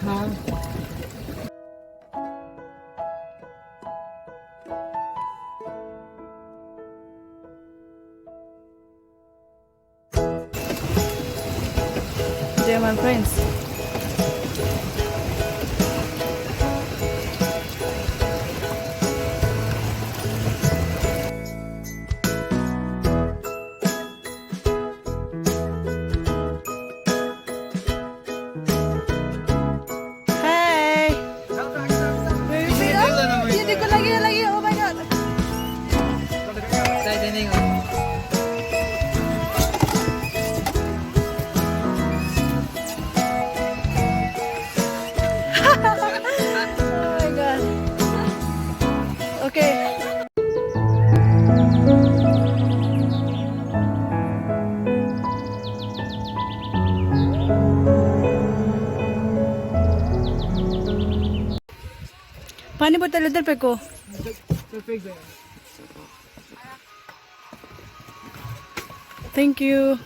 हाँ Dear my friends. Hey. Hindi ko lagi. Oh my god. Oh my god. Okay. Paano ba talaga ko? Thank you.